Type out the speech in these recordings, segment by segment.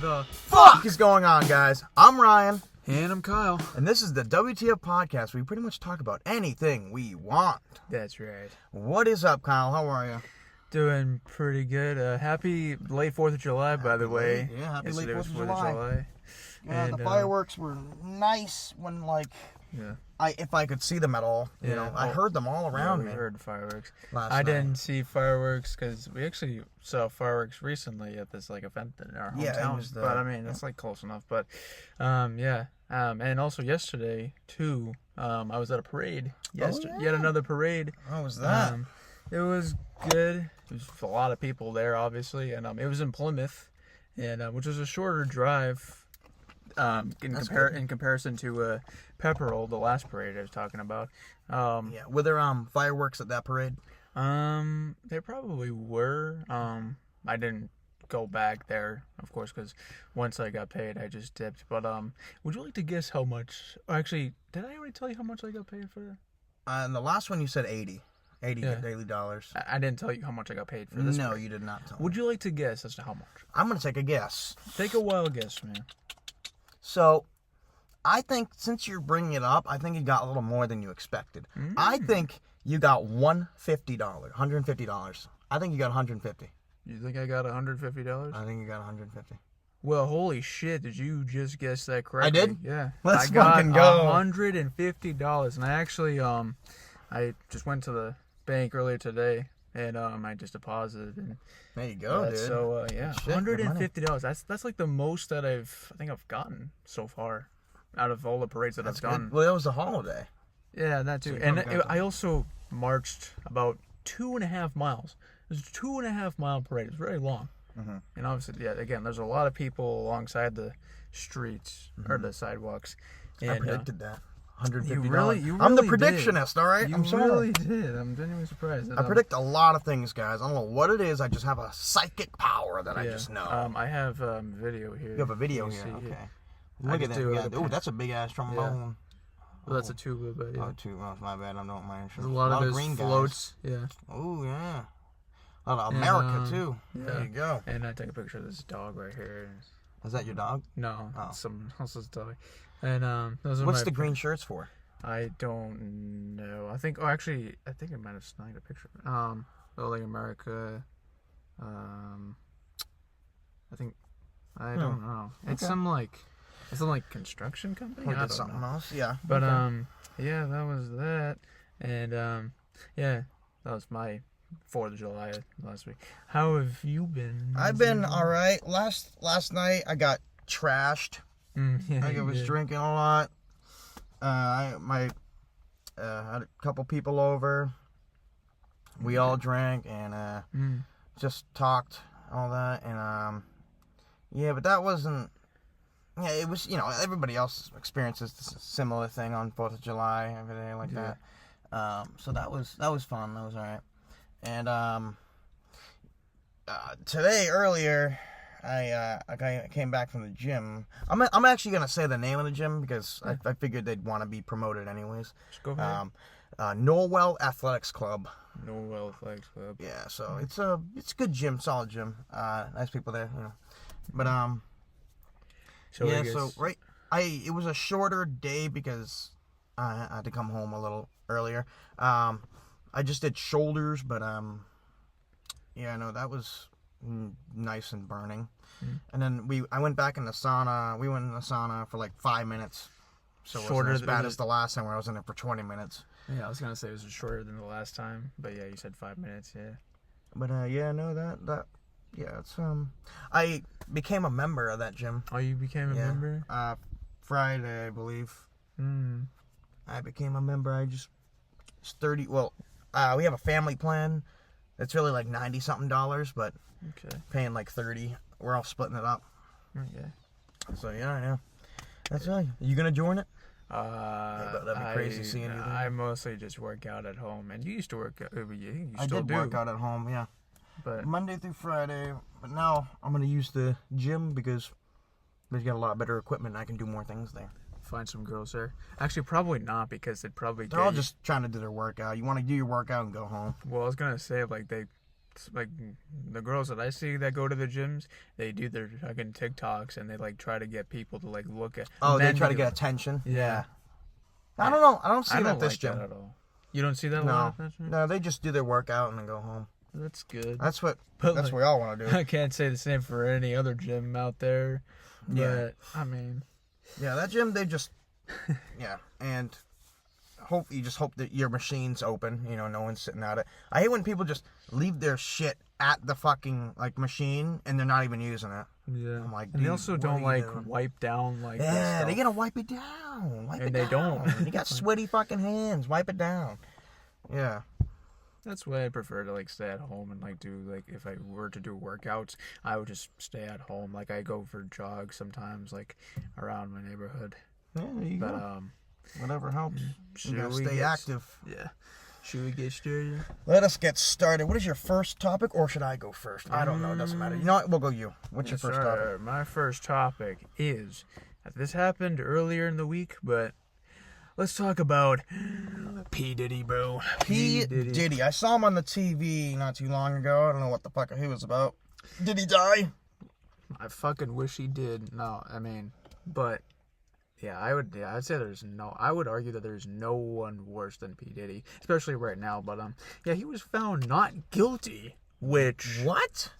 the fuck is going on, guys? I'm Ryan. And I'm Kyle. And this is the WTF Podcast, where we pretty much talk about anything we want. That's right. What is up, Kyle? How are you? Doing pretty good. Happy late 4th of July, by the way. Yeah, happy Yesterday late 4th was of July. Yeah, And, the fireworks were nice when, if I could see them at all. You know, I heard them all around me. We heard fireworks. Last I night. didn't see fireworks because we actually saw fireworks recently at this event in our hometown. Yeah, it was but I mean, it's close enough. But and also yesterday too, I was at a parade. Yet another parade. How was that? It was good. There was a lot of people there, obviously, and it was in Plymouth, and which was a shorter drive. In comparison to Pepperell, the last parade I was talking about. Were there fireworks at that parade? There probably were. I didn't go back there, of course, because once I got paid, I just dipped. But would you like to guess how much? Actually, did I already tell you how much I got paid for that? In the last one, you said $80 daily dollars. I didn't tell you how much I got paid for this. No, parade. you did not tell me. Would you like to guess as to how much? I'm gonna take a guess. Take a wild guess, man. So, I think since you're bringing it up, I think you got a little more than you expected. I think you got $150. I think you got $150. You think I got $150? I think you got $150. Well, holy shit! Did you just guess that correctly? I did? Yeah. Let's I got fucking go. $150, and I actually I just went to the bank earlier today, and I just deposited. And there you go, dude. So Shit, $150. That's like the most that I think I've gotten so far, out of all the parades that I've done. Well, it was a holiday. Yeah, that too. So And I also marched about 2.5 miles. It was a 2.5 mile parade. It was very long. Mm-hmm. And obviously, again, there's a lot of people alongside the streets or the sidewalks. And, I predicted that. $150. You really I'm the did. predictionist, all right? I'm sorry. You really did. I'm genuinely surprised. I predict a lot of things, guys. I don't know what it is. I just have a psychic power that I just know. I have video here. You have a video here? Okay. Look at that. Yeah. Ooh, that's a big-ass trombone. Well, that's a tuba, but yeah. Oh, tuba. My bad. I'm not my insurance. There's a lot of those green floats. Guys. Yeah. Oh, yeah. A lot of America, too. Yeah. There you go. And I take a picture of this dog right here. Is that your dog? No, Oh. it's someone else's dog. And those are What's the green shirts for? I don't know. I think I might have snagged a picture. Building America. I don't know. It's some construction company. Or I did don't something know. else? Yeah. But yeah, that was that. And that was my 4th of July last week. How have you been? I've been all right. Last night I got trashed. I was drinking a lot. I had a couple people over. We all drank and just talked, all that, and but that wasn't. Yeah, it was. Everybody else experiences this similar thing on 4th of July, everything like that. So that was fun. That was all right. And today earlier, I came back from the gym. I'm actually gonna say the name of the gym because I figured they'd want to be promoted anyways. Just go ahead. Norwell Athletics Club. Norwell Athletics Club. Yeah, so it's a good gym, solid gym. Nice people there, But it was a shorter day because I had to come home a little earlier. I just did shoulders, but that was nice and burning. And then I went back in the sauna. We went in the sauna for like 5 minutes, so it wasn't as bad as the last time where I was in it for 20 minutes. Yeah, I was gonna say it was shorter than the last time, but yeah, you said 5 minutes. Yeah. But it's I became a member of that gym. Oh, you became a member? Friday, I believe. I became a member. It's 30. Well, we have a family plan. It's really like $90-something, but paying like $30. We're all splitting it up. Okay. So yeah. That's right. You gonna join it? That'd be crazy seeing you there. I mostly just work out at home, and you used to work out. I did work out at home, yeah. But Monday through Friday. But now I'm gonna use the gym because they've got a lot better equipment. And I can do more things there. Find some girls there. Actually, probably not because they're all just trying to do their workout. You want to do your workout and go home. Well, I was gonna say they like the girls that I see that go to the gyms, they do their fucking TikToks and they like try to get people to like look at. Oh, they try to get attention. Yeah. I don't know. I don't see I that don't at this like gym that at all. You don't see that a No. lot? That's right? No, they just do their workout and then go home. That's good. That's what But we all want to do. I can't say the same for any other gym out there. But, Yeah. I mean. Yeah, that gym, they just, yeah, and you just hope that your machine's open, you know, no one's sitting at it. I hate when people just leave their shit at the fucking, like, machine, and they're not even using it. Yeah. I'm like, and they dude, also what don't, are you like, doing? wipe down, like, Yeah, the they stuff. gotta wipe it down. Wipe And it they down. don't. You got sweaty fucking hands. Wipe it down. Yeah. That's why I prefer to, like, stay at home and, like, do, like, if I were to do workouts, I would just stay at home. Like, I go for jogs sometimes, like, around my neighborhood. Yeah, there you But, go. Whatever helps. You gotta we stay get- active. Yeah. Should we get started? Let us get started. What is your first topic, or should I go first? I don't know. It doesn't matter. You know what? We'll go you. What's your Yes, first sir. topic? My first topic is, this happened earlier in the week, but let's talk about P. Diddy, bro. P. Diddy. I saw him on the TV not too long ago. I don't know what the fuck he was about. Did he die? I fucking wish he did. No, I mean, but yeah, I'd say I would argue that there's no one worse than P. Diddy, especially right now. But yeah, he was found not guilty, which What?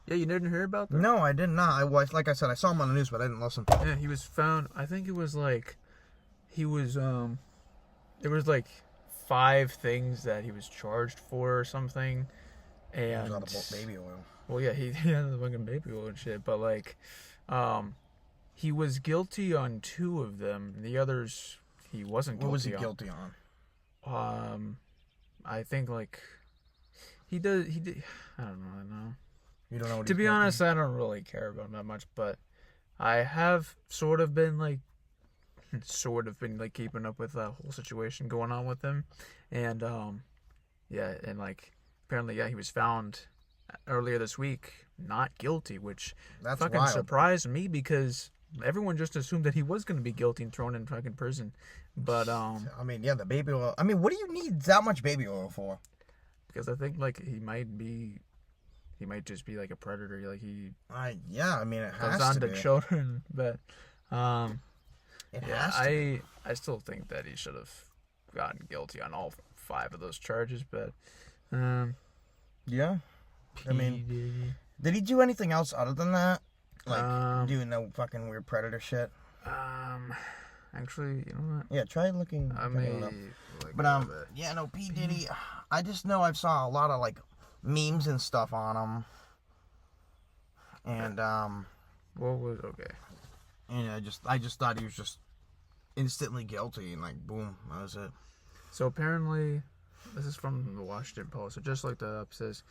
yeah, you didn't hear about that? No, I did not. Like I said, I saw him on the news, but I didn't listen. Yeah, he was found. I think it was like he was there was like 5 things that he was charged for or something, and It was out of baby oil. well, yeah, he had the fucking baby oil and shit, but like, he was guilty on 2 of them. The others, he wasn't guilty. What was he on. guilty on? I think like he did. I don't know. You don't know what To he's be guilty honest, I don't really care about him that much, but I have sort of been keeping up with the whole situation going on with him, and yeah, and like apparently, yeah, he was found earlier this week not guilty, which That's fucking wild. surprised me because everyone just assumed that he was going to be guilty and thrown in fucking prison, but I mean, yeah, the baby oil. I mean, what do you need that much baby oil for? because I think like he might just be like a predator, like he Yeah, I mean, it has goes on to to be. children, but It yeah, has to be. I still think that he should have gotten guilty on all 5 of those charges, but Yeah. I mean, Diddy. did he do anything else other than that? Like, Um, doing no fucking weird predator shit? Actually, you know what? Yeah, try looking. I looking it may up. like, But, yeah, no, P. Diddy, I just know I've saw a lot of, like, memes and stuff on him. And, what was okay? and I just thought he was just instantly guilty, and, like, boom, that was it. So apparently, this is from the Washington Post. So just like the up says,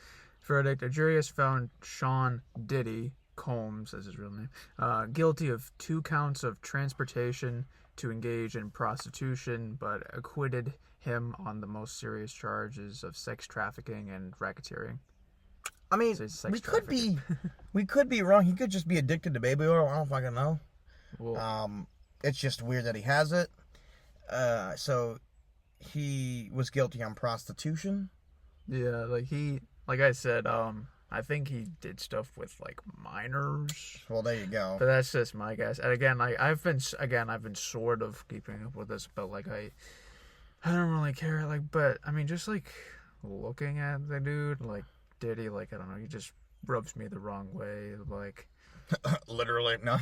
verdict: a jury has found Sean Diddy Combs, as his real name, guilty of 2 counts of transportation to engage in prostitution, but acquitted him on the most serious charges of sex trafficking and racketeering. I mean, So it's sex we could be, trafficking. we could be wrong. He could just be addicted to baby oil. I don't fucking know. Well, It's just weird that he has it. So he was guilty on prostitution. yeah, like I said, I think he did stuff with like minors. Well, there you go. But that's just my guess. And again, I've been sort of keeping up with this, but like I don't really care. Like, but I mean, just like looking at the dude, like Diddy, like I don't know, he just rubs me the wrong way. Like, Literally, no.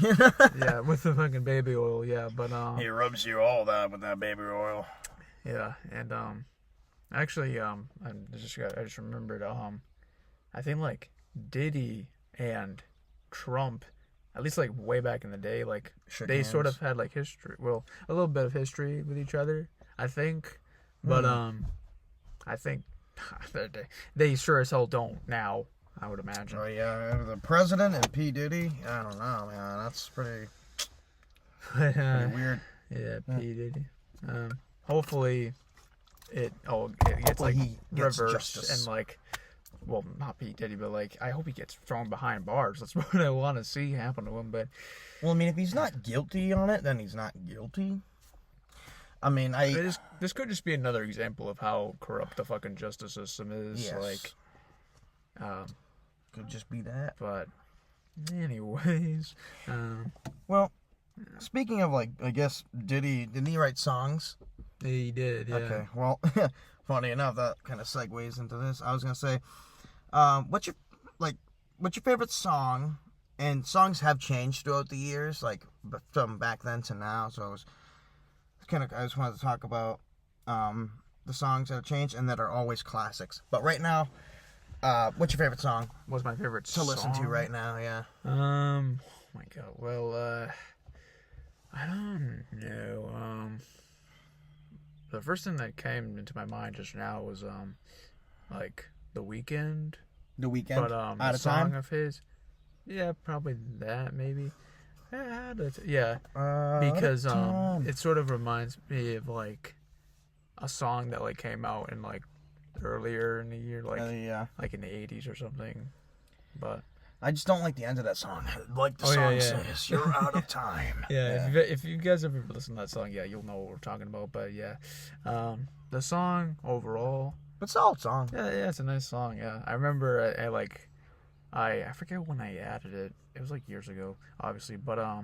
yeah, with the fucking baby oil, yeah. But He rubs you all that with that baby oil. yeah, and actually, I just remembered, I think like Diddy and Trump, at least like way back in the day, like Shook they sort hands. of had like history, well, a little bit of history with each other, I think, but I think they sure as hell don't now, I would imagine. Oh yeah, the president and P. Diddy. I don't know, man. That's pretty But, weird. yeah, P. Diddy. Hopefully it gets like he gets reversed justice. and like, well, not P. Diddy, but like I hope he gets thrown behind bars. That's what I want to see happen to him. But Well, I mean, if he's not guilty on it, then he's not guilty. I mean, this could just be another example of how corrupt the fucking justice system is. Yes. Like, Could just be that. But anyways, well, speaking of like, I guess didn't he write songs? he did. Yeah. Okay. Well, funny enough, that kind of segues into this. I was gonna say, what's your favorite song? And songs have changed throughout the years, like from back then to now. So I just wanted to talk about the songs that have changed and that are always classics. But right now, what's your favorite song? What's my favorite to listen to right now? Yeah. Oh my god. Well, I don't know. The first thing that came into my mind just now was like The Weeknd. The Weeknd. But Out a of song Time? of his. Yeah, probably that maybe. Yeah. Because it sort of reminds me of like a song that like came out in like earlier in the year, like like in the 80s or something. But I just don't like the end of that song. Like the song says, "You're out of time." Yeah. If you guys ever listen to that song, yeah, you'll know what we're talking about. But yeah, the song overall, It's a solid song. yeah, it's a nice song. Yeah, I remember I forget when I added it. It was like years ago, obviously. But I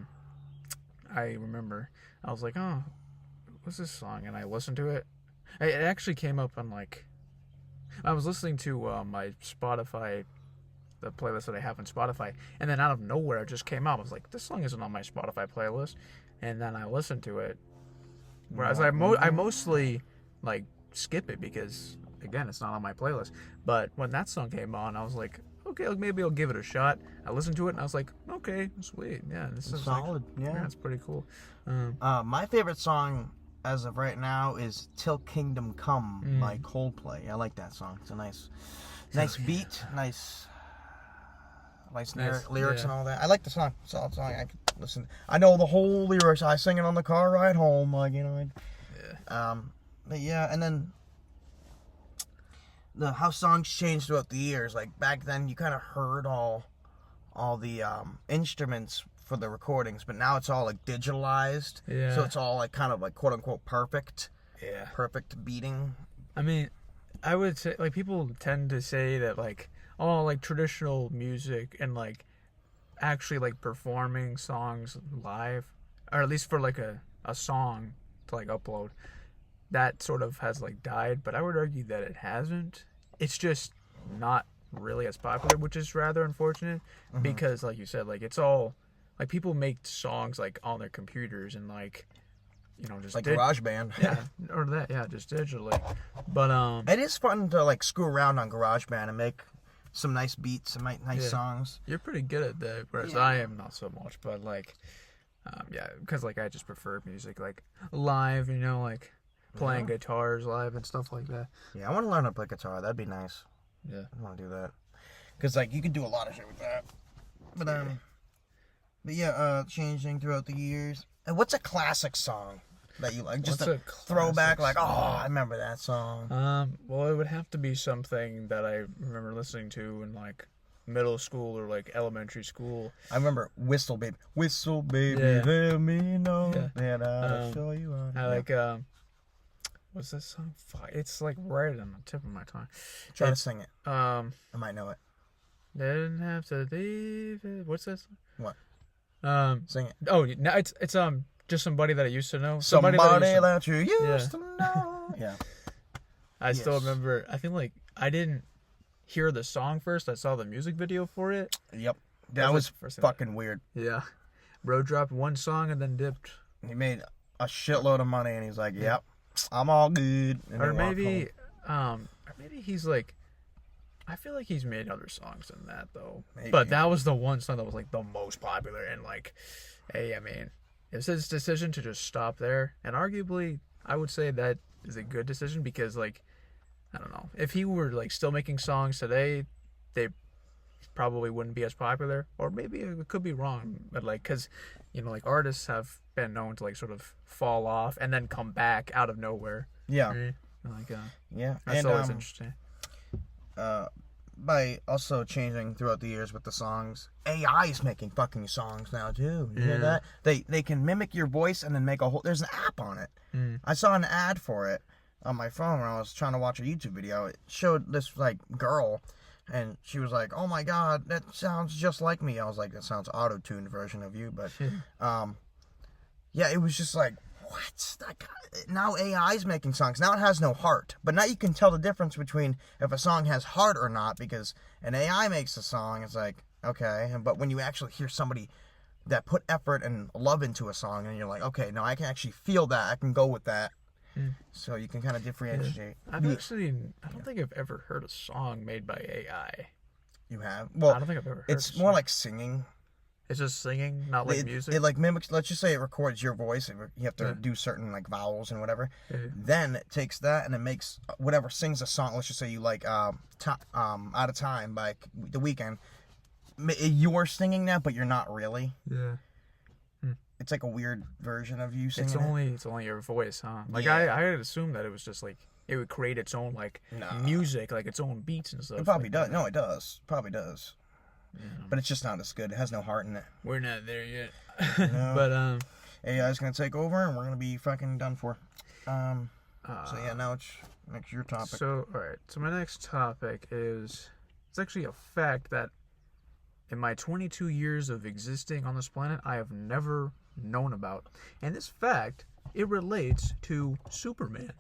remember I was like, oh, what's this song? And I listened to it. It actually came up on like, I was listening to my Spotify, the playlist that I have on Spotify, and then out of nowhere it just came out. I was like, this song isn't on my Spotify playlist, and then I listened to it. Whereas I mostly like skip it because again it's not on my playlist. But when that song came on, I was like, okay, maybe I'll give it a shot. I listened to it and I was like, okay, sweet, yeah, this is solid. Like, yeah, it's pretty cool. My favorite song as of right now is "Till Kingdom Come" by Coldplay. I like that song. It's a nice beat, nice lyrics and all that. I like the song. Solid song. I could listen. I know the whole lyrics. I sing it on the car ride home. Like, you know. But yeah, and then how songs change throughout the years. Like back then, you kind of heard all the instruments for the recordings, but now it's all like digitalized. Yeah. So it's all like kind of like quote unquote perfect. Yeah. Perfect beating. I mean, I would say like people tend to say that like, oh, like traditional music and like actually like performing songs live, or at least for like a song to like upload, that sort of has like died. But I would argue that it hasn't. It's just not really as popular, which is rather unfortunate because like you said, like it's all like people make songs like on their computers and like, you know, just like GarageBand. Yeah, or that, yeah, just digitally. But it is fun to like screw around on GarageBand and make some nice beats, some nice songs. You're pretty good at that, whereas I am not so much. But like, yeah, because like I just prefer music like live, you know, like playing guitars live and stuff like that. Yeah, I want to learn how to play guitar. That'd be nice. Yeah, I want to do that because like you can do a lot of shit with that. But changing throughout the years. And what's a classic song that you like? Just a throwback, like, oh, I remember that song. Well, it would have to be something that I remember listening to in like middle school or like elementary school. I remember Whistle Baby, let me know that I'll show you out. I like what's that song? It's like right on the tip of my tongue. Try to sing it. I might know it. Didn't have to leave it. What's this? What? Sing it. Oh, no, it's just somebody that I used to know. Somebody that you used to know. Yeah. I still remember. I think like I didn't hear the song first. I saw the music video for it. Yep. That was fucking weird. Yeah. Bro dropped one song and then dipped. He made a shitload of money and he's like, "Yep, I'm all good." And or maybe he's like, I feel like he's made other songs than that though. Maybe. But that was the one song that was like the most popular, and like, hey, I mean, it's his decision to just stop there, and arguably, I would say that is a good decision because like, I don't know, if he were like still making songs today, they probably wouldn't be as popular, or maybe it could be wrong, but like, cause you know, like artists have been known to like sort of fall off and then come back out of nowhere. Yeah. Right? Like, yeah, that's always interesting. By also changing throughout the years with the songs, AI is making fucking songs now too. You hear that? They can mimic your voice and then make a whole. There's an app on it. I saw an ad for it on my phone when I was trying to watch a YouTube video. It showed this like girl. And she was like, "Oh my God, that sounds just like me." I was like, "That sounds auto-tuned version of you." But, yeah, it was just like, what? Now AI's making songs. Now it has no heart. But now you can tell the difference between if a song has heart or not, because an AI makes a song, it's like, okay. But when you actually hear somebody that put effort and love into a song, and you're like, okay, no, I can actually feel that. I can go with that. So you can kind of differentiate. I don't think I've ever heard a song made by AI. You have? Well, I don't think I've ever heard it's more like singing. It's just singing, not like music? It like mimics, let's just say it records your voice. You have to do certain like vowels and whatever. Then it takes that and it makes whatever, sings a song. Let's just say you like Out of Time by The Weeknd. You're singing that, but you're not really. Yeah. It's like a weird version of you singing. It's only your voice, huh? Like I had assumed that it was just like it would create its own like music, like its own beats and stuff. It probably does. No, it does. Probably does. Yeah. But it's just not as good. It has no heart in it. We're not there yet. No. But AI's gonna take over and we're gonna be fucking done for. So yeah, now it's your topic. So alright. So my next topic it's actually a fact that in my 22 years of existing on this planet, I have never known about. And this fact, it relates to Superman.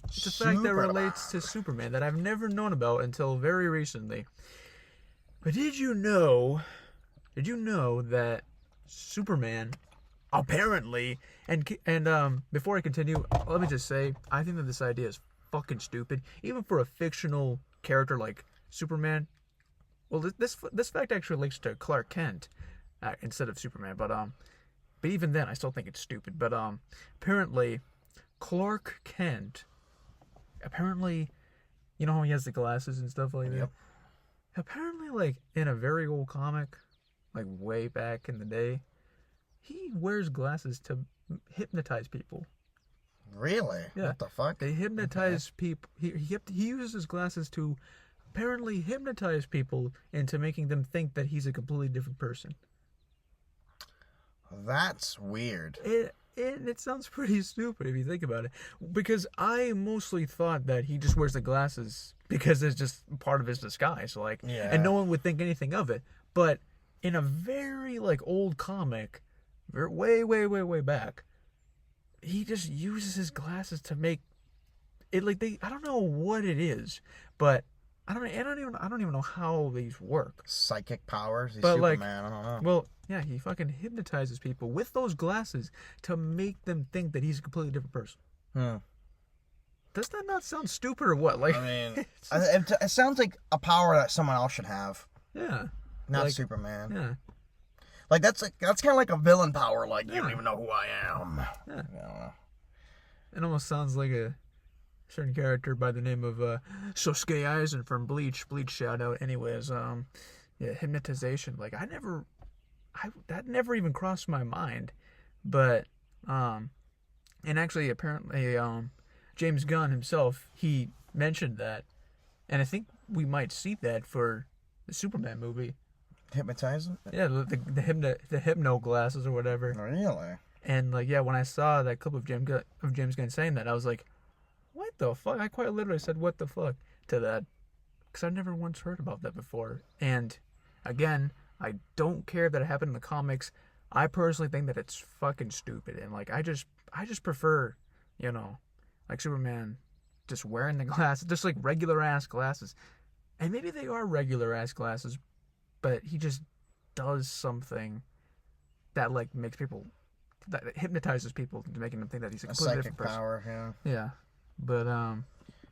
It's a fact that relates to Superman that I've never known about until very recently. But did you know that Superman apparently, and before I continue, let me just say, I think that this idea is fucking stupid. Even for a fictional character like Superman. Well, this fact actually links to Clark Kent instead of Superman, but even then, I still think it's stupid. But apparently, Clark Kent, you know how he has the glasses and stuff like that? Yep. Apparently, like, in a very old comic, like, way back in the day, he wears glasses to hypnotize people. Really? Yeah. What the fuck? They hypnotize people. He uses his glasses to apparently hypnotize people into making them think that he's a completely different person. That's weird. It sounds pretty stupid if you think about it. Because I mostly thought that he just wears the glasses because it's just part of his disguise, like, and no one would think anything of it. But in a very like old comic, way back, he just uses his glasses to make it like I don't know what it is, but I don't even know how these work. Psychic powers? He's but Superman, like, I don't know. Well, yeah, he fucking hypnotizes people with those glasses to make them think that he's a completely different person. Does that not sound stupid or what? Like, I mean, it sounds like a power that someone else should have. Yeah. Not like, Superman. Yeah. Like that's kind of like a villain power. Like you don't even know who I am. Yeah. I don't know. It almost sounds like a certain character by the name of Sosuke Aizen from Bleach. Bleach shout out. Anyways, yeah, hypnotization. Like that never even crossed my mind. But and actually apparently James Gunn himself, he mentioned that, and I think we might see that for the Superman movie. Hypnotizing? Yeah, the hypno glasses or whatever. Really? And like, yeah, when I saw that clip of James Gunn saying that, I was like, what the fuck? I quite literally said, what the fuck, to that. Because I've never once heard about that before. And, again, I don't care that it happened in the comics. I personally think that it's fucking stupid. And, like, I just prefer, like Superman just wearing the glasses, just like regular-ass glasses. And maybe they are regular-ass glasses, but he just does something that, like, makes people, that hypnotizes people into making them think that he's a completely different person. Psychic power, yeah. Yeah. But,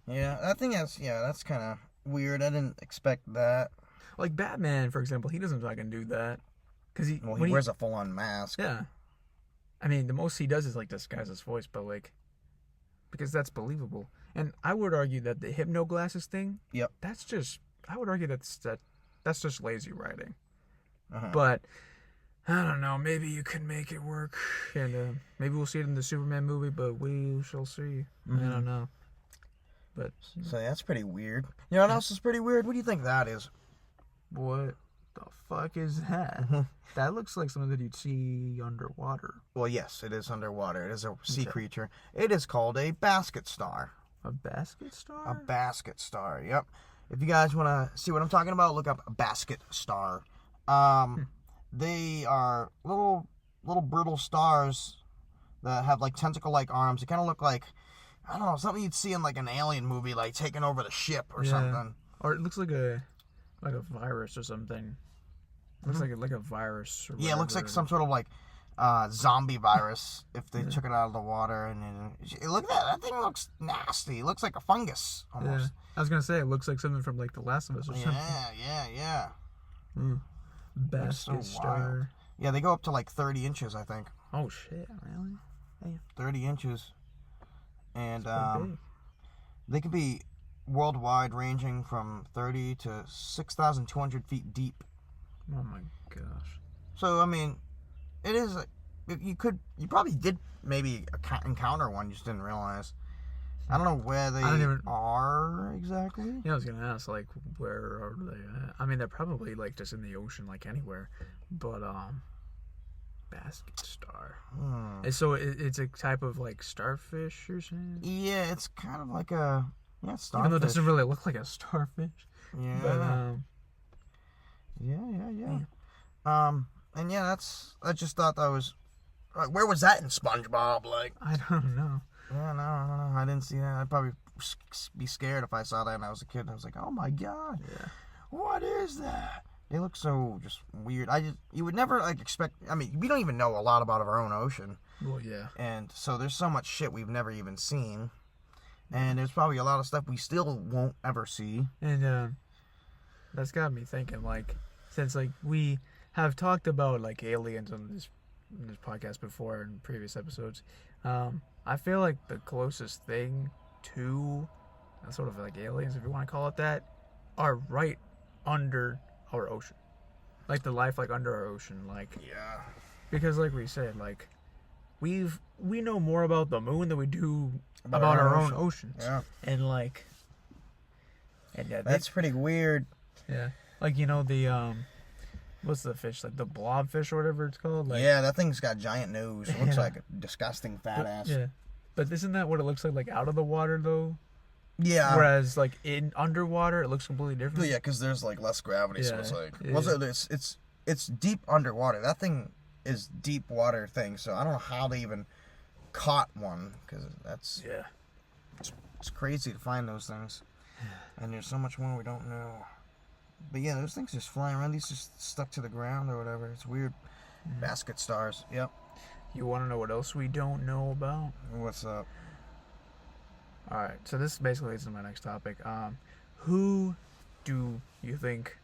yeah, I think that's kind of weird. I didn't expect that. Like Batman, for example, he doesn't fucking do that. Cause he wears a full-on mask. Yeah. I mean, the most he does is, like, disguise his voice, but, like, because that's believable. And I would argue that the hypno glasses thing, yep, I would argue that's just lazy writing. Uh-huh. But, I don't know, maybe you can make it work, and maybe we'll see it in the Superman movie, but we shall see. I don't know. But so that's pretty weird. You know what else is pretty weird? What do you think that is? What the fuck is that? That looks like something that you'd see underwater. Well, yes, it is underwater. It is a sea creature. It is called a basket star. A basket star? A basket star, yep. If you guys want to see what I'm talking about, look up basket star. They are little brittle stars that have like tentacle-like arms. They kind of look like, I don't know, something you'd see in like an alien movie, like taking over the ship or something. Or it looks like a virus or something. Looks like a virus. Or it looks like some sort of like zombie virus if they took it out of the water. And look at that. That thing looks nasty. It looks like a fungus almost. Yeah. I was gonna say it looks like something from like The Last of Us or something. Yeah. Basket star. Yeah, they go up to like 30 inches, I think. Oh shit! Really? Damn. 30 inches. And big. they could be worldwide, ranging from 30 to 6,200 feet deep. Oh my gosh. So I mean, it is. You probably did maybe encounter one, you just didn't realize. I don't know where they are exactly. Yeah, I was gonna ask, like, where are they at? I mean, they're probably like just in the ocean, like anywhere. But basket star. And so it's a type of like starfish, you're saying? Yeah, it's kind of like a starfish. Even though it doesn't really look like a starfish. Yeah. But Yeah. And yeah, I just thought that was. Like, where was that in SpongeBob? Like, I don't know. Yeah, no, I didn't see that. I'd probably be scared if I saw that when I was a kid. I was like, oh my god, what is that? They look so just weird. You would never like expect. I mean, we don't even know a lot about our own ocean. Well, yeah. And so there's so much shit we've never even seen, and there's probably a lot of stuff we still won't ever see. And that's got me thinking. Like, since like we have talked about like aliens on this podcast before in previous episodes. I feel like the closest thing to sort of like aliens, if you want to call it that, are right under our ocean. Like the life like under our ocean. Like, yeah. Because like we said, like we know more about the moon than we do about our own oceans. Yeah. And like that's pretty weird. Yeah. Like, you know, the what's the fish? Like the blobfish or whatever it's called? Like, yeah, that thing's got a giant nose. It looks like a disgusting fat ass. Yeah. But isn't that what it looks like out of the water, though? Yeah. Whereas, like, in underwater, it looks completely different. Yeah, because there's, like, less gravity, so it's like... Yeah. Well, it's deep underwater. That thing is deep water thing, so I don't know how they even caught one, because that's... Yeah. It's crazy to find those things. And there's so much more we don't know. But yeah, those things just flying around. These just stuck to the ground or whatever. It's weird. Basket stars. Yep. You want to know what else we don't know about? What's up? Alright, so this basically leads to my next topic. Who do you think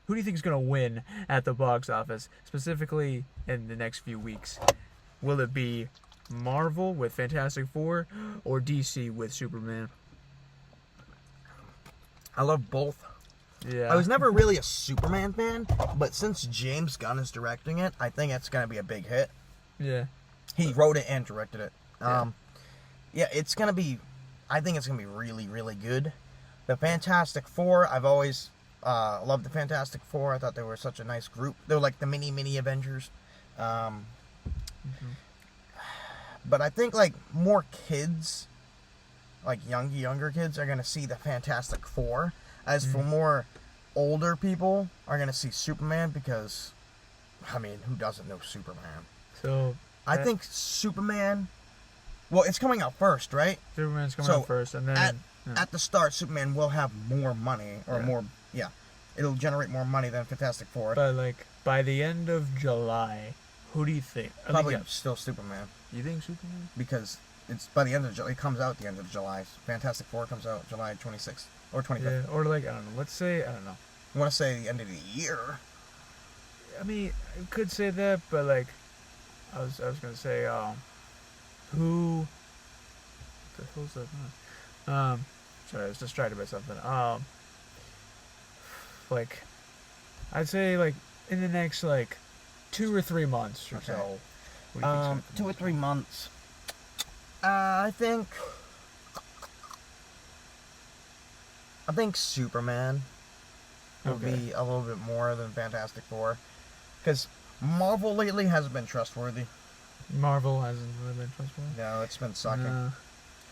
is going to win at the box office, specifically in the next few weeks? Will it be Marvel with Fantastic Four or DC with Superman? I love both. Yeah. I was never really a Superman fan, but since James Gunn is directing it, I think it's going to be a big hit. Yeah. He wrote it and directed it. Yeah, it's going to be... I think it's going to be really, really good. The Fantastic Four, I've always loved the Fantastic Four. I thought they were such a nice group. They were like the mini Avengers. But I think, like, more kids, like younger kids, are going to see the Fantastic Four. As for more older people, are going to see Superman because, I mean, who doesn't know Superman? So... I think Superman... Well, it's coming out first, right? Superman's coming out first, and then... At the start, Superman will have more money, or more... Yeah. It'll generate more money than Fantastic Four. But, like, by the end of July, who do you think? Probably still Superman. You think Superman? Because it's by the end of July. It comes out at the end of July. Fantastic Four comes out July 26th. Or 25th. Yeah, or, like, I don't know. Let's say, I don't know. I want to say the end of the year. I mean, I could say that, but, like... I was gonna say, who... What the hell's that? Sorry, I was distracted by something. Like, I'd say, like, in the next, like, 2 or 3 months or so. What do you think 2 or 3 months. I think Superman will be a little bit more than Fantastic Four. Because Marvel lately hasn't been trustworthy. Marvel hasn't really been trustworthy? No, it's been sucking.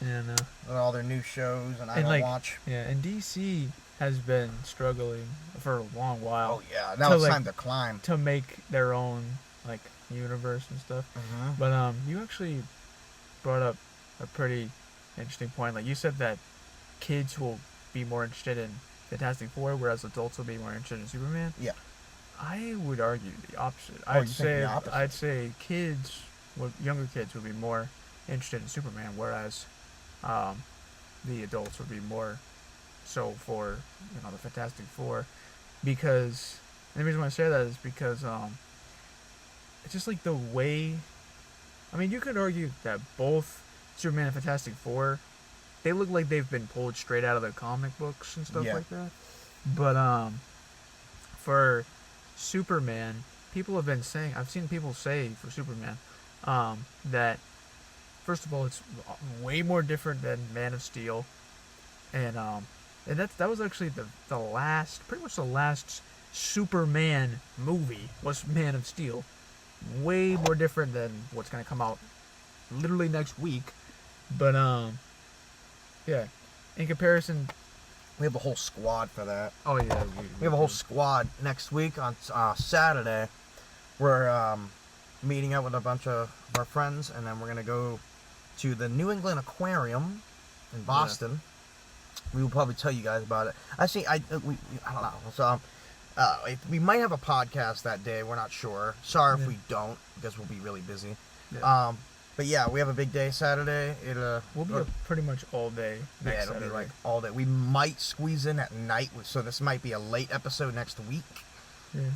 Yeah, no. With all their new shows, and I don't watch. Yeah, and DC has been struggling for a long while. Oh yeah, now it's time to climb. To make their own like universe and stuff. Mm-hmm. But you actually brought up a pretty interesting point. Like you said that kids will be more interested in Fantastic Four, whereas adults will be more interested in Superman. Yeah. I would argue the opposite. I'd say younger kids would be more interested in Superman, whereas the adults would be more so for the Fantastic Four, because the reason why I say that is because it's just like the way. I mean, you could argue that both Superman and Fantastic Four, they look like they've been pulled straight out of the comic books and stuff like that. But for Superman, people have been saying, I've seen people say for Superman, that first of all, it's way more different than Man of Steel, and that was actually the last, pretty much the last Superman movie was Man of Steel. Way more different than what's gonna come out literally next week, but yeah, in comparison, we have a whole squad for that. Oh yeah, we have a whole squad next week on Saturday. We're meeting up with a bunch of our friends, and then we're gonna go to the New England Aquarium in Boston. Yeah. We will probably tell you guys about it. Actually, I don't know. So we might have a podcast that day. We're not sure. Sorry if we don't, because we'll be really busy. Yeah. But yeah, we have a big day Saturday. We'll be up pretty much all day next it'll Saturday. Be like all day. We might squeeze in at night, so this might be a late episode next week. Yeah.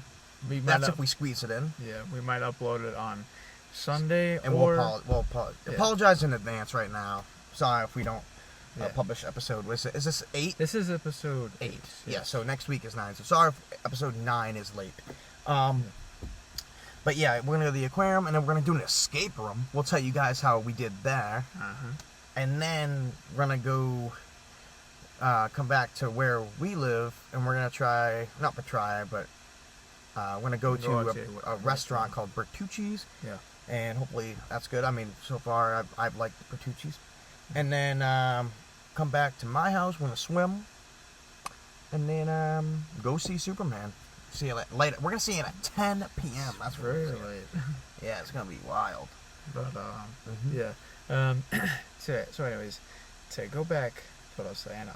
That's if we squeeze it in. Yeah, we might upload it on Sunday, and we'll apologize in advance right now. Sorry if we don't publish episode. Is this 8? This is episode 8. Yeah, so next week is 9. So sorry if episode 9 is late. But yeah, we're going to go to the aquarium, and then we're going to do an escape room. We'll tell you guys how we did there. Uh-huh. And then we're going to go come back to where we live, and we're going to we're going to go to a restaurant called Bertucci's. Yeah. And hopefully that's good. I mean, so far I've liked Bertucci's. And then come back to my house, we're going to swim. And then go see Superman. See it later. We're gonna see it at 10 p.m. That's very late. Yeah, it's gonna be wild. But yeah. So anyways, to go back to what I was saying,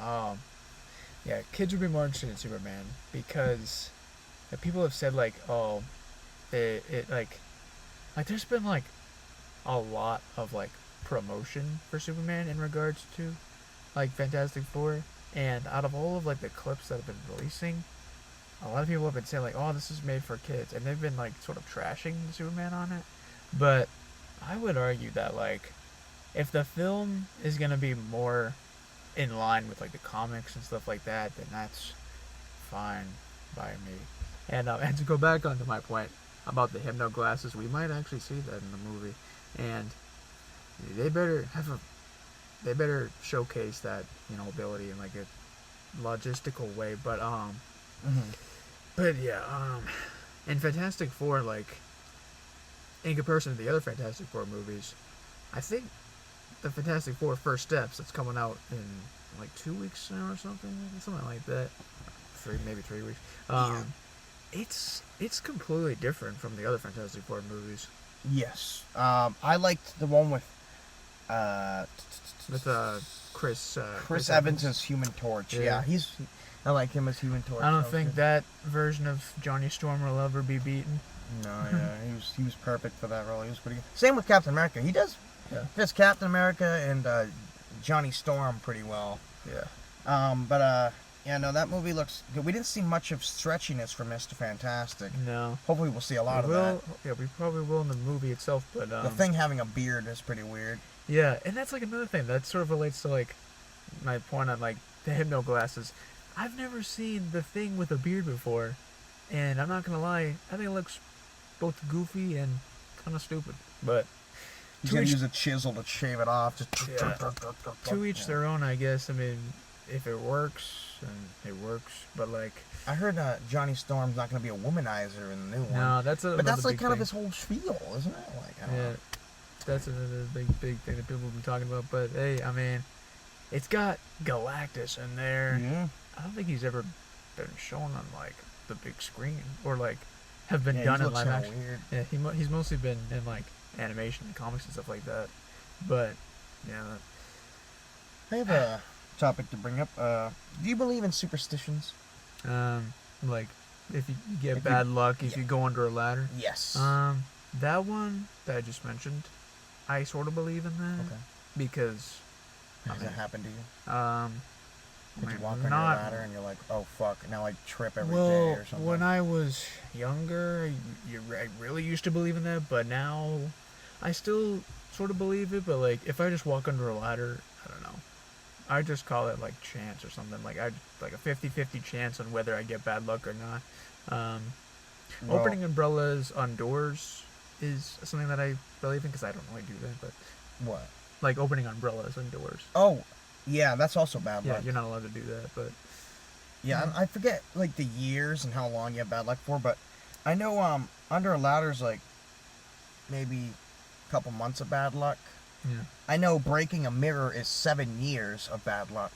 yeah, kids would be more interested in Superman because people have said like, oh, it like there's been like a lot of like promotion for Superman in regards to like Fantastic Four, and out of all of like the clips that have been releasing, a lot of people have been saying like, oh, this is made for kids, and they've been like sort of trashing Superman on it. But I would argue that like, if the film is gonna be more in line with like the comics and stuff like that, then that's fine by me. And to go back onto my point about the hypno glasses, we might actually see that in the movie, and they better showcase that ability in like a logistical way. But But yeah, in Fantastic Four, like, in comparison to the other Fantastic Four movies, I think the Fantastic Four First Steps that's coming out in like 2 weeks now or something like that, maybe 3 weeks. It's completely different from the other Fantastic Four movies. Yes, I liked the one with Chris Evans as Human Torch. Yeah, I like him as Human Torch. I don't think that version of Johnny Storm will ever be beaten. No, yeah, he was perfect for that role. He was pretty good. Same with Captain America. He does Captain America and Johnny Storm pretty well. Yeah. That movie looks good. We didn't see much of stretchiness from Mr. Fantastic. No. Hopefully we'll see a lot of that. Yeah, we probably will in the movie itself, but the Thing having a beard is pretty weird. Yeah, and that's like another thing that sort of relates to like my point on like the hypno glasses. I've never seen the Thing with a beard before, and I'm not gonna lie, I think it looks both goofy and kind of stupid. But he's gonna use a chisel to shave it off. To each their own, I guess. I mean, if it works, then it works. But like, I heard Johnny Storm's not gonna be a womanizer in the new one. No, that's like kind of his whole spiel, isn't it? Like, I don't know. That's another big thing that people will be talking about. But hey, I mean, it's got Galactus in there. Yeah. I don't think he's ever been shown on like the big screen or like have been done in live action. Weird. Yeah, he's mostly been in like animation and comics and stuff like that. But yeah, I have a topic to bring up. Do you believe in superstitions? like if you get bad luck if you go under a ladder. Yes. That one that I just mentioned, I sort of believe in that. Okay. Because Has that happened to you? Did you walk under a ladder and you're like, oh fuck, now I trip every day or something? When I was younger, I really used to believe in that, but now I still sort of believe it. But like, if I just walk under a ladder, I don't know. I just call it like chance or something. Like a 50-50 chance on whether I get bad luck or not. Opening umbrellas on doors is something that I believe in because I don't really do that. But what? Like opening umbrellas on doors. Oh, yeah, that's also bad luck. Yeah, you're not allowed to do that, but... Yeah, I forget, like, the years and how long you have bad luck for, but I know, under a ladder's, like, maybe a couple months of bad luck. Yeah. I know breaking a mirror is 7 years of bad luck.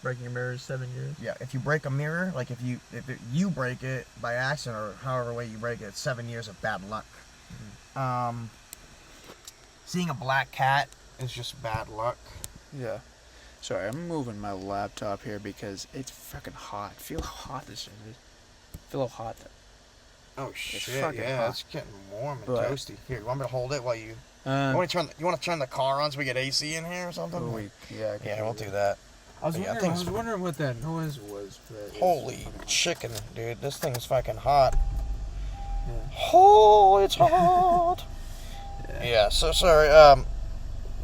Breaking a mirror is 7 years? Yeah, if you break a mirror, like, if you break it by accident or however way you break it, it's 7 years of bad luck. Mm-hmm. Seeing a black cat is just bad luck. Yeah. Sorry, I'm moving my laptop here because it's fucking hot. Feel how hot this is. Feel how hot that. Oh shit! Yeah, hot. It's getting warm and toasty. Here, you want me to hold it while you? You want to turn the car on so we get AC in here or something? We'll do that. I was wondering what that noise was. Holy chicken, dude! This thing's fucking hot. Yeah. Oh, it's hot. Yeah. So sorry.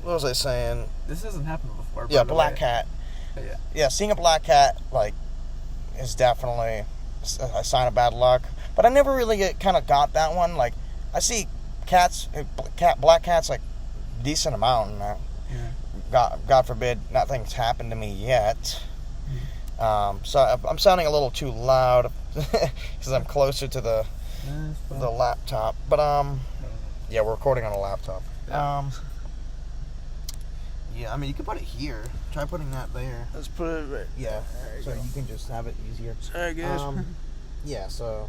What was I saying? This hasn't happened before. Yeah, black cat. Yeah. Yeah, seeing a black cat, like, is definitely a sign of bad luck. But I never really kind of got that one. Like, I see black cats, like, decent amount. And God forbid nothing's happened to me yet. So I'm sounding a little too loud because I'm closer to the laptop. But, yeah, we're recording on a laptop. Yeah, I mean, you could put it here. Try putting that there. Let's put it right. Yeah, so you can just have it easier. Sorry, guys. Yeah, so...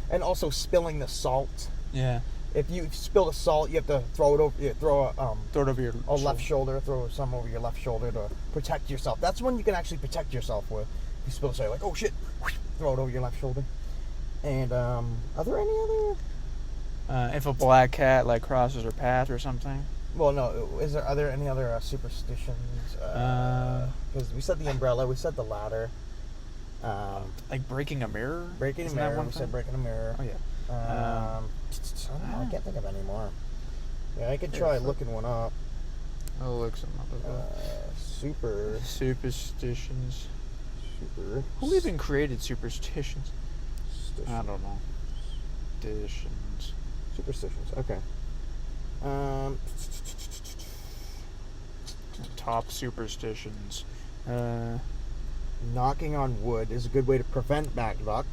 And also spilling the salt. Yeah. If you spill the salt, you have to throw it over... throw it over your left shoulder. Throw some over your left shoulder to protect yourself. That's when you can actually protect yourself with. You spill salt, like, oh shit! Throw it over your left shoulder. And, are there any other... if a black cat, like, crosses her path or something... Well, no. Are there any other superstitions? Because we said the umbrella, we said the ladder. Like breaking a mirror? Breaking a mirror. We said breaking a mirror. Oh yeah. I don't know. I can't think of any more. Yeah, I could try looking one up. I'll look some up as well. Superstitions. Who even created superstitions? I don't know. Superstitions. Okay. Top superstitions. Knocking on wood is a good way to prevent bad luck.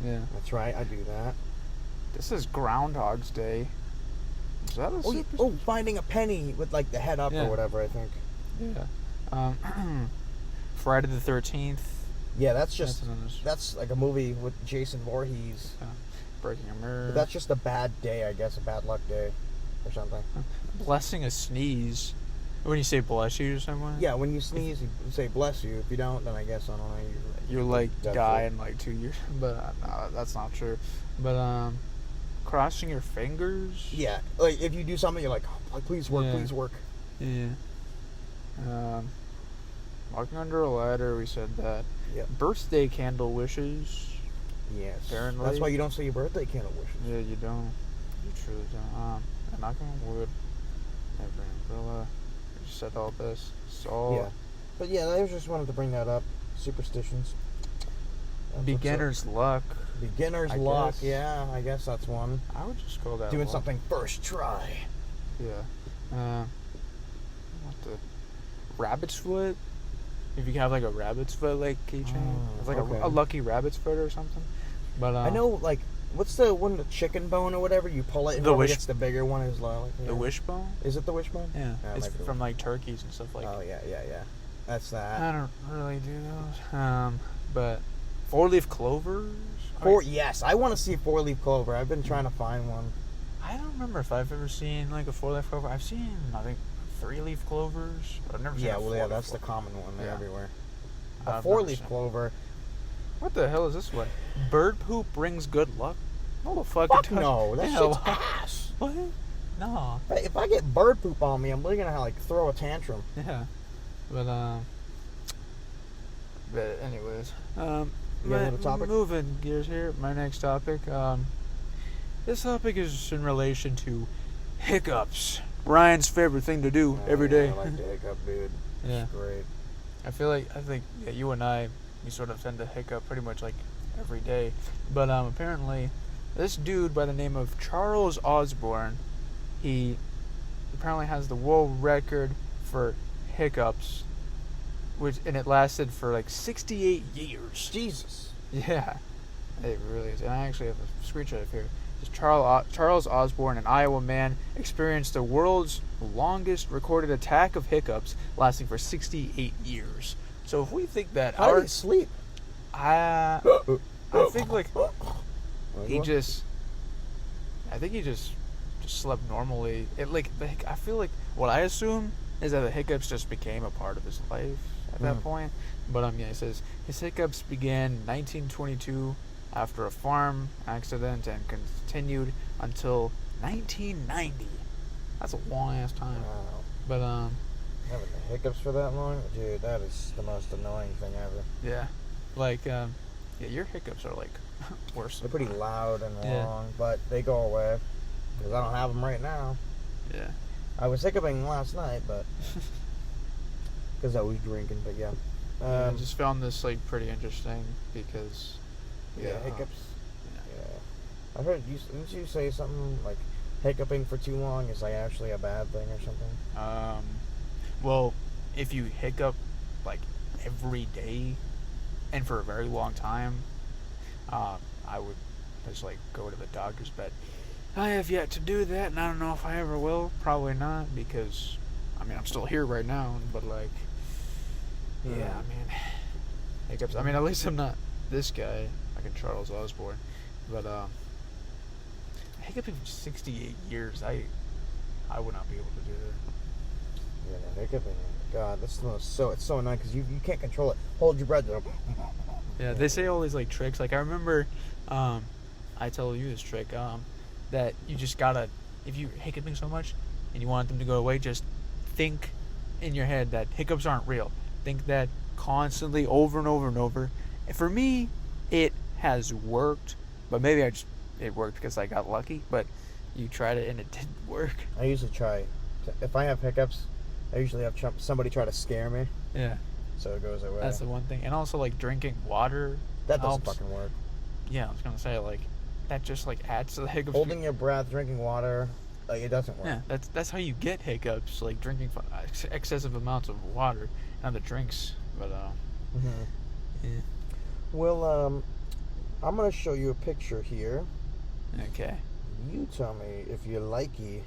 Yeah. That's right, I do that. This is Groundhog's Day. Is that a superstition? Finding a penny with like the head up or whatever, I think. Yeah. Friday the 13th. Yeah, that's like a movie with Jason Voorhees. Breaking a mirror. But that's just a bad day, I guess, a bad luck day. Or something. Blessing a sneeze. When you say bless you to someone? Yeah, when you sneeze, you say bless you. If you don't, then I guess, I don't know. You're like die in like 2 years. But no, that's not true. But crossing your fingers? Yeah, like if you do something, you're like, oh, please work, please work. Yeah. Walking under a ladder, we said that. Yeah. Birthday candle wishes. Yes. Apparently. That's why you don't say your birthday candle wishes. Yeah, you don't. You truly don't. Knocking on wood. Every umbrella. We just said all this. So yeah. But yeah, I just wanted to bring that up. Superstitions. Beginner's luck. Beginner's luck. Yeah, I guess that's one. I would just call that doing something first try. Yeah. What the rabbit's foot? If you have like a rabbit's foot like keychain, it's like a lucky rabbit's foot or something. But I know like What's the one, the chicken bone or whatever? You pull it and whoever gets the bigger one is like... Yeah. The wishbone? Is it the wishbone? Yeah. It's from like turkeys and stuff like that. Oh, yeah. That's that. I don't really do those. But 4-leaf clovers? Yes, I want to see 4-leaf clover. I've been trying to find one. I don't remember if I've ever seen like a 4-leaf clover. I've seen, I think, 3-leaf clovers, but I've never seen that's the common one everywhere. A 4-leaf clover. What the hell is this one? Bird poop brings good luck? No, the fuck no, that shit's ass. What? No. If I get bird poop on me, I'm really gonna like throw a tantrum. Yeah. But anyways, topic? Moving gears here. My next topic. This topic is in relation to hiccups. Ryan's favorite thing to do every day. I like to hiccup, dude. Yeah. It's great. I think you and I, we sort of tend to hiccup pretty much like every day. But apparently, this dude by the name of Charles Osborne, he apparently has the world record for hiccups, and it lasted for like 68 years. Jesus. Yeah, it really is. And I actually have a screenshot of here. Charles Osborne, an Iowa man, experienced the world's longest recorded attack of hiccups, lasting for 68 years. So if we think that how did he sleep? I think like he just slept normally. I feel like what I assume is that the hiccups just became a part of his life at that point. But it says his hiccups began in 1922 after a farm accident and continued until 1990. That's a long ass time. Wow. But having the hiccups for that long, dude, that is the most annoying thing ever. Yeah, your hiccups are like worse. They're pretty loud and long, but they go away because I don't have them right now. Yeah. I was hiccuping last night, but because I was drinking. But yeah, I just found this like pretty interesting because hiccups. Yeah, I heard didn't you say something like hiccuping for too long is like actually a bad thing or something? Well, if you hiccup like every day and for a very long time, I would just like go to the doctor's bed. I have yet to do that, and I don't know if I ever will. Probably not, because I'm still here right now, but hiccups. At least I'm not this guy, like Charles Osborne, but hiccuping for 68 years, I would not be able to do that. Yeah, no, hiccuping. God, that's the most it's so annoying because you can't control it. Hold your breath. Yeah, they say all these like tricks. Like I remember, I tell you this trick. That you just gotta, if you're hiccuping so much and you want them to go away, just think in your head that hiccups aren't real. Think that constantly over and over and over. And for me, it has worked, but maybe it worked because I got lucky, but you tried it and it didn't work. I usually try, if I have hiccups, I usually have somebody try to scare me. Yeah. So it goes away. That's the one thing. And also like drinking water. That doesn't fucking work. Yeah, I was going to say that just adds to the hiccups. Holding your breath, drinking water, it doesn't work. Yeah, that's how you get hiccups, like drinking excessive amounts of water and the drinks. But yeah. Well, I'm gonna show you a picture here. Okay. You tell me if you like it.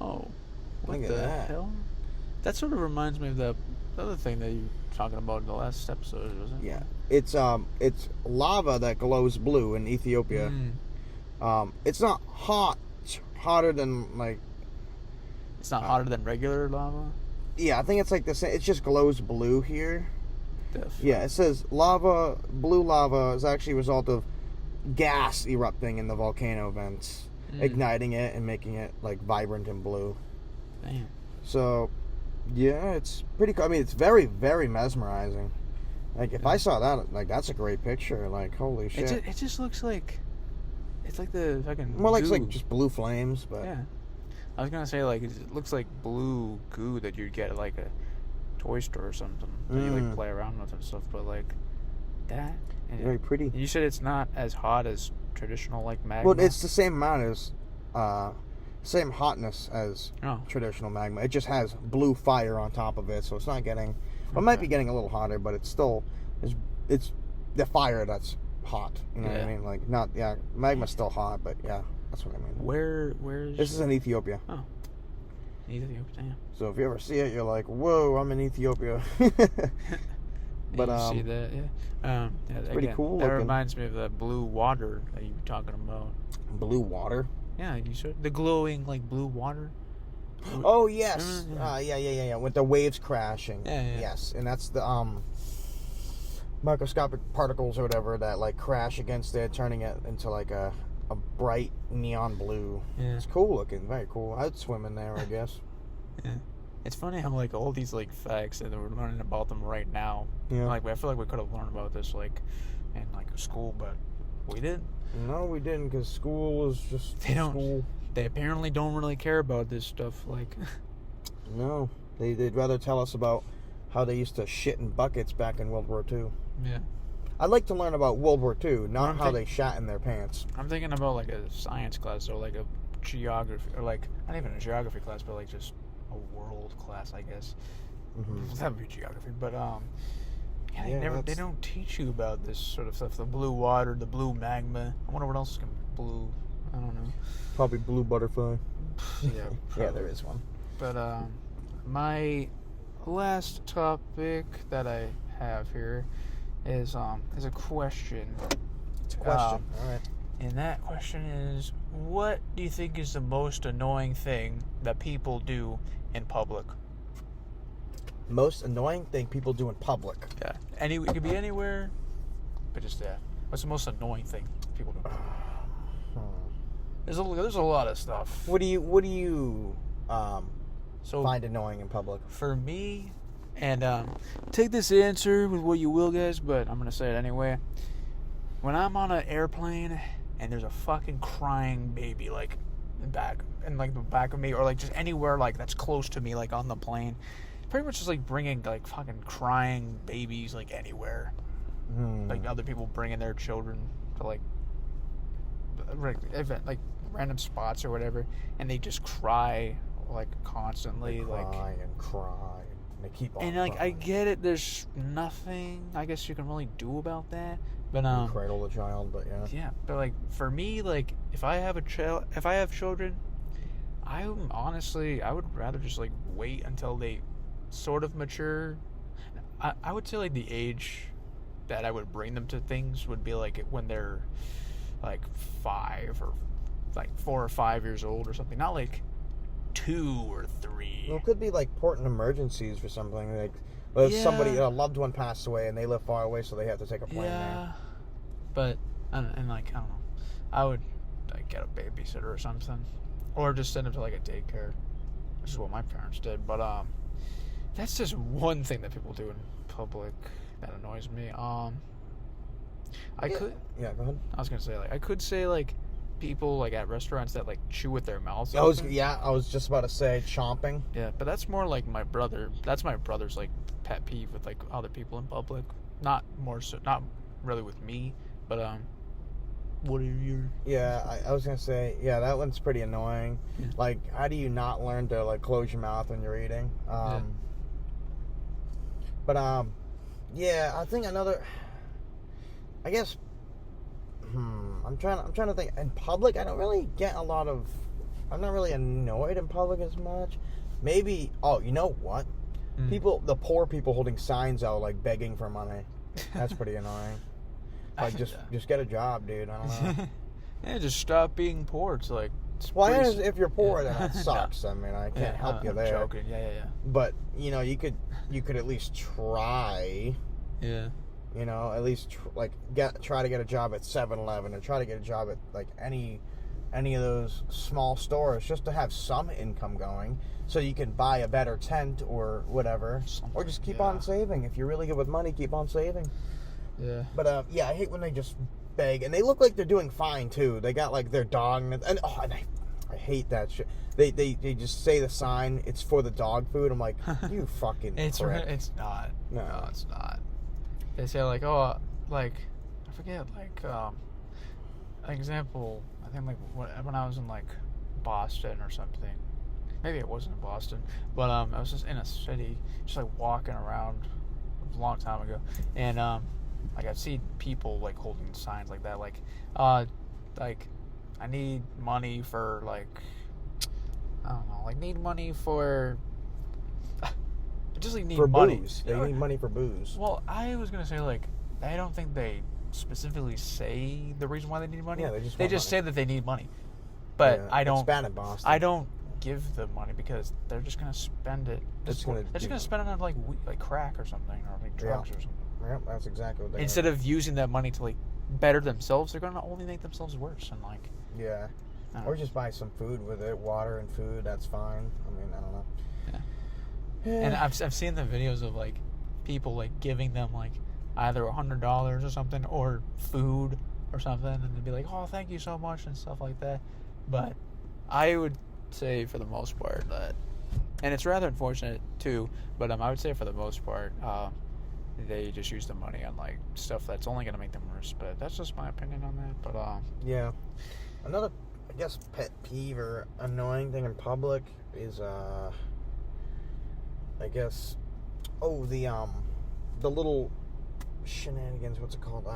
Oh, what the hell? That sort of reminds me of the other thing that you were talking about in the last episode, wasn't it? Yeah. It's lava that glows blue in Ethiopia. It's not hotter than It's not hotter than regular lava. Yeah, I think it's like the same. It just glows blue here. Definitely. Yeah, it says blue lava is actually a result of gas erupting in the volcano vents, igniting it and making it vibrant and blue. Damn. So, yeah, it's pretty cool. It's very, very mesmerizing. If I saw that, that's a great picture. Holy shit. It just looks like it's like the fucking more goo. like just blue flames, but yeah. I was gonna say it looks like blue goo that you'd get at a toy store or something that you play around with and stuff, but that. And very pretty. You said it's not as hot as traditional magma. Well, it's the same amount as same hotness as traditional magma. It just has blue fire on top of it, so it's not getting. Well, it might be getting a little hotter, but it's still it's the fire that's hot. You know what I mean? Like, not, magma's still hot, but yeah, that's what I mean. Where's... This is in Ethiopia. Oh. Ethiopia, damn. So if you ever see it, you're like, whoa, I'm in Ethiopia. But, you see that, yeah. It's pretty cool That looking. reminds me of the blue water that you were talking about. Blue water? Yeah, you saw the glowing, like, blue water. Oh, yes. Yeah. With the waves crashing. Yeah. Yes, and that's the microscopic particles or whatever that like crash against it, turning it into like a bright neon blue. Yeah. It's cool looking, very cool. I'd swim in there, I guess. Yeah. It's funny how like all these like facts and we're learning about them right now. Yeah. Like I feel like we could have learned about this like in like school, but we didn't. No, we didn't, because school is just school. They apparently don't really care about this stuff. Like, no, they'd rather tell us about how they used to shit in buckets back in World War II. Yeah. I'd like to learn about World War II, not how they shat in their pants. I'm thinking about like a science class or like a geography, or like not even a geography class, but like just a world class, I guess. Mm-hmm. That would be geography, but they don't teach you about this sort of stuff. The blue water, the blue magma. I wonder what else is blue. I don't know. Probably blue butterfly. Yeah, yeah, there is one. But my last topic that I have here is a question. It's a question. All right. And that question is, what do you think is the most annoying thing that people do in public? Most annoying thing people do in public. Yeah. It could be anywhere, but just what's the most annoying thing people do? There's a lot of stuff. What do you find annoying in public? For me, and take this answer with what you will, guys, but I'm gonna say it anyway. When I'm on an airplane and there's a fucking crying baby like in the back of me, or like just anywhere like that's close to me, like on the plane, pretty much just like bringing like fucking crying babies like anywhere. Like other people bringing their children to like random spots or whatever, and they just cry like constantly. They cry and cry and they keep on. And like crying. I get it, there's nothing I guess you can really do about that, but you cradle the child, but yeah, but like for me, like if I have children, I would rather just like wait until they sort of mature. I would say like the age that I would bring them to things would be like when they're like 5 or like 4 or 5 years old or something, not like 2 or 3. Well, it could be like important emergencies for something, like if somebody, a loved one passed away and they live far away, so they have to take a plane there. But I don't know, I would like get a babysitter or something, or just send them to like a daycare, which is what my parents did. But that's just one thing that people do in public that annoys me. Go ahead. I was gonna say I could say people like at restaurants that like chew with their mouths. I was just about to say chomping. Yeah, but that's more like my brother. That's my brother's like pet peeve with like other people in public. Not really with me, but what are your? Yeah, I was gonna say that one's pretty annoying. Yeah. Like, how do you not learn to like close your mouth when you're eating? But I think another. I guess. I'm trying to think. In public, I don't really get a lot of. I'm not really annoyed in public as much. Maybe. Oh, you know what? The poor people holding signs out, like begging for money. That's pretty annoying. Like, just get a job, dude. I don't know. Yeah, just stop being poor. It's like. If you're poor, then that sucks. I mean, I can't help you there. I'm joking. Yeah. But you could at least try. Yeah. At least try to get a job at 7-Eleven, or try to get a job at like any of those small stores, just to have some income going, so you can buy a better tent or whatever, or just keep on saving. If you're really good with money, keep on saving. Yeah. But I hate when they just beg, and they look like they're doing fine too. They got like their dog, and I hate that shit. They just say the sign, it's for the dog food. I'm like, you fucking prick. It's not. No, it's not. They say I forget, an example, I think when I was in Boston or something, maybe it wasn't in Boston, but I was just in a city, just walking around a long time ago, and like I've seen people like holding signs like that, like I need money for like, I don't know, like need money for. I just like need for money. booze. They need money for booze. Well, I was gonna say like I don't think they specifically say the reason why they need money. Yeah, they just say that they need money. But I don't. It's bad in Boston. I don't give the money because they're just gonna spend it. They're just gonna spend it on like crack or something, or like drugs or something. Yep, that's exactly what they Instead of using that money to like better themselves, they're gonna only make themselves worse and like. Yeah. Or just buy some food with it, water and food. That's fine. I mean, I don't know. Yeah. And I've seen the videos of like people like giving them like either $100 or something or food or something, and they'd be like, "Oh, thank you so much" and stuff like that. But I would say for the most part that, and it's rather unfortunate too, but I would say for the most part, they just use the money on like stuff that's only gonna make them worse. But that's just my opinion on that. But yeah, another I guess pet peeve or annoying thing in public is I guess the little shenanigans. What's it called?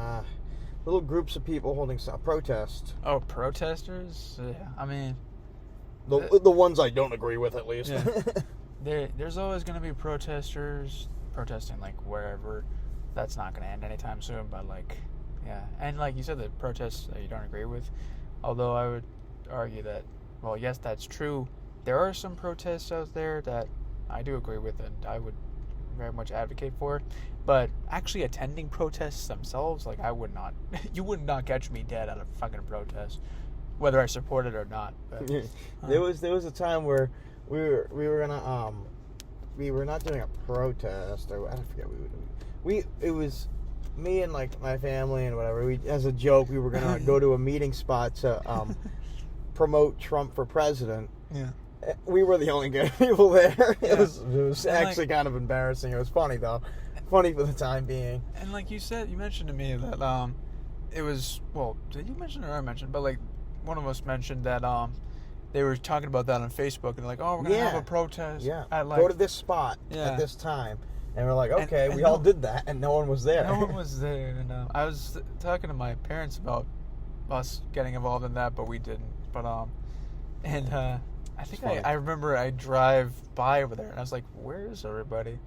Little groups of people holding protest. Oh, protesters? Yeah, I mean... The ones I don't agree with, at least. Yeah. There's always going to be protesters protesting, like, wherever. That's not going to end anytime soon, but, like, yeah. And, like you said, the protests that you don't agree with, although I would argue that, well, yes, that's true. There are some protests out there that I do agree with and I would very much advocate for. But actually attending protests themselves, like I would not, you would not catch me dead at a fucking protest, whether I support it or not. But, there was a time where we were not doing a protest, or I forget what we were doing. It was me and like my family and whatever. We, as a joke, we were gonna go to a meeting spot to promote Trump for president. Yeah. We were the only good people there. Yeah. It was actually kind of embarrassing. It was funny though. Funny for the time being. And like you said, you mentioned to me that it was, well, did you mention it or I mentioned? But like one of us mentioned that they were talking about that on Facebook and like, oh, we're gonna have a protest. Yeah. At, like, go to this spot at this time. And we're like, okay, and we all did that, and no one was there. No one was there. And I was talking to my parents about us getting involved in that, but we didn't. But I think I remember I drive by over there, and I was like, where is everybody?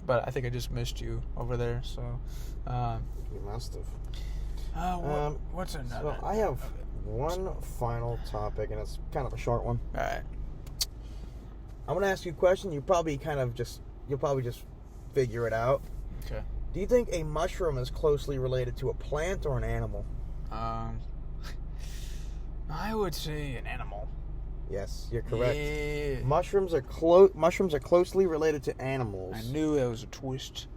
But I think I just missed you over there, so... you must have. What's another? So I have one final topic, and it's kind of a short one. All right. I'm going to ask you a question. You'll probably just figure it out. Okay. Do you think a mushroom is closely related to a plant or an animal? I would say an animal. Yes, you're correct. Yeah. Mushrooms are closely related to animals. I knew there was a twist.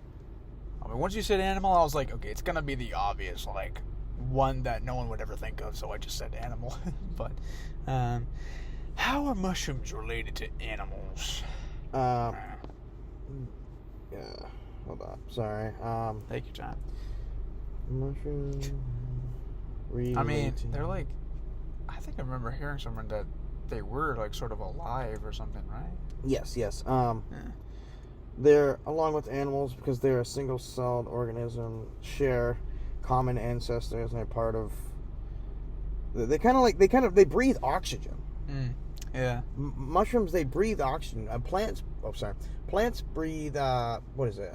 I mean, once you said animal, I was like, okay, it's gonna be the obvious, like, one that no one would ever think of, so I just said animal. But, how are mushrooms related to animals? Yeah, hold on. Sorry. Take your time. Mushrooms. I mean, they're like, I think I remember hearing someone that they were like sort of alive or something, right? Yes. They're, along with animals, because they're a single-celled organism, share common ancestors, and they're part of. They breathe oxygen. Yeah. Mushrooms, they breathe oxygen. Plants breathe what is it?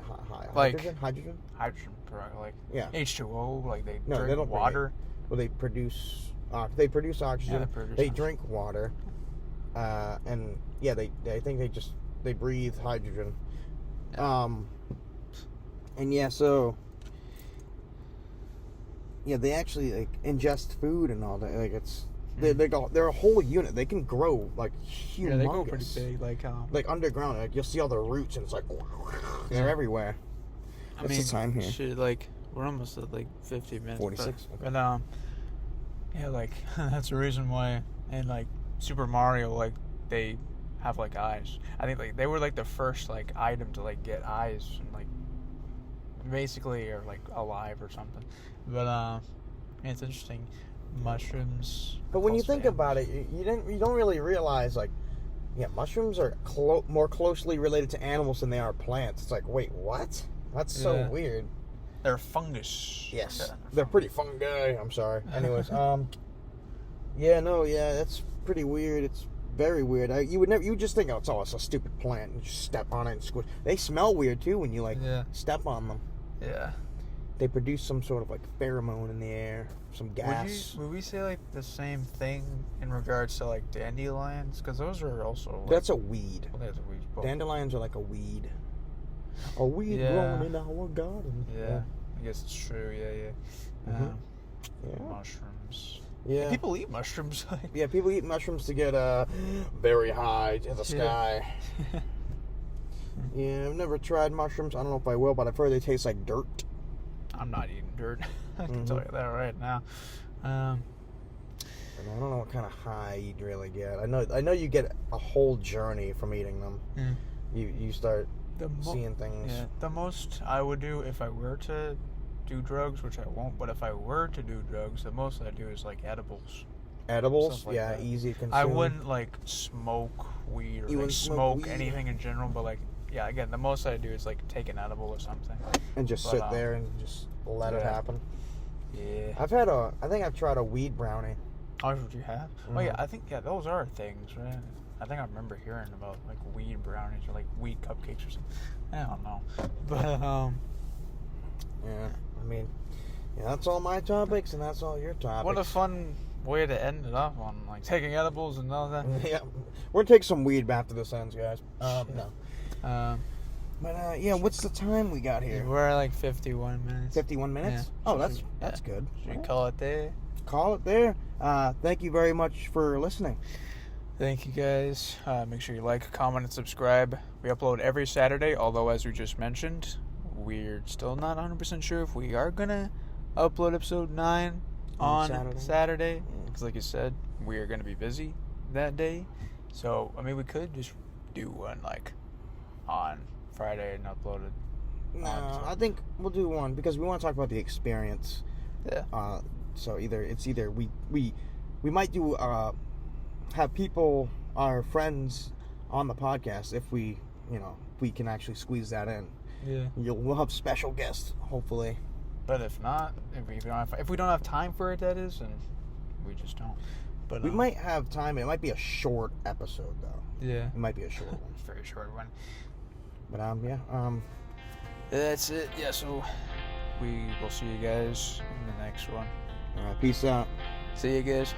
Hydrogen. Hydrogen, like H2O. Like they don't water. They produce oxygen. Yeah, they drink water, and yeah, I think they breathe hydrogen. Yeah. And yeah, so yeah, they actually like ingest food and all that. Like it's they're a whole unit. They can grow like humongous. Yeah, they go pretty big. Like underground, like you'll see all the roots, and it's like they're everywhere. What's the time here? Shit, like we're almost at like 50 minutes. 46. But yeah, like that's the reason why in like Super Mario, like they have like eyes. I think like they were like the first like item to like get eyes and like basically are like alive or something. But it's interesting. Mushrooms. But when you think about it, you don't really realize like, yeah, mushrooms are more closely related to animals than they are plants. It's like, wait, what? That's so weird. They're fungus. Yes. Yeah, They're pretty fungi. I'm sorry. Anyways, that's pretty weird. It's very weird. You would just think, oh, it's a stupid plant. You just step on it and squish. They smell weird too when you step on them. Yeah. They produce some sort of pheromone in the air, some gas. Would we say the same thing in regards to dandelions? Because those are also. That's a weed. Well, that's a weed. Dandelions are like a weed. A weed growing in our garden. Yeah. I guess it's true. Yeah. Mushrooms. Yeah. People eat mushrooms. Yeah, people eat mushrooms to get very high to the sky. Yeah, I've never tried mushrooms. I don't know if I will, but I've heard they taste like dirt. I'm not eating dirt. I can tell you that right now. I don't know what kind of high you'd really get. I know you get a whole journey from eating them. You start seeing things. Yeah, the most I would do if I were to do drugs, which I won't, but if I were to do drugs, the most I do is edibles. Edibles? Like yeah, that. easy to consume. I wouldn't smoke weed or smoke anything in general, but again, the most I do is take an edible or something. And just sit there and just let it happen. Yeah. I think I've tried a weed brownie. Oh, what you have? Oh yeah, I think those are things, right? I think I remember hearing about weed brownies or weed cupcakes or something. I don't know, but yeah, I mean, that's all my topics and that's all your topics. What a fun way to end it up on, taking edibles and all that. Yeah, we're gonna take some weed after this ends, guys. No. But what's the time we got here? We're at 51 minutes. 51 minutes? Yeah. Oh, that's good. Should we call it there? Call it there. Thank you very much for listening. Thank you, guys. Make sure you like, comment, and subscribe. We upload every Saturday, although, as we just mentioned, we're still not 100% sure if we are going to upload episode 9 on Saturday. Because, like you said, we are going to be busy that day. So, we could just do one, on Friday and upload it. No, I think we'll do one because we want to talk about the experience. Yeah. So either we might do have people, our friends, on the podcast if we can actually squeeze that in. Yeah. We'll have special guests hopefully. But if not, if we don't have time for it, that is, and we just don't. But we might have time. It might be a short episode though. Yeah. It might be a short one. Very short one. But that's it. Yeah, so we will see you guys in the next one. All right, peace out. See you guys.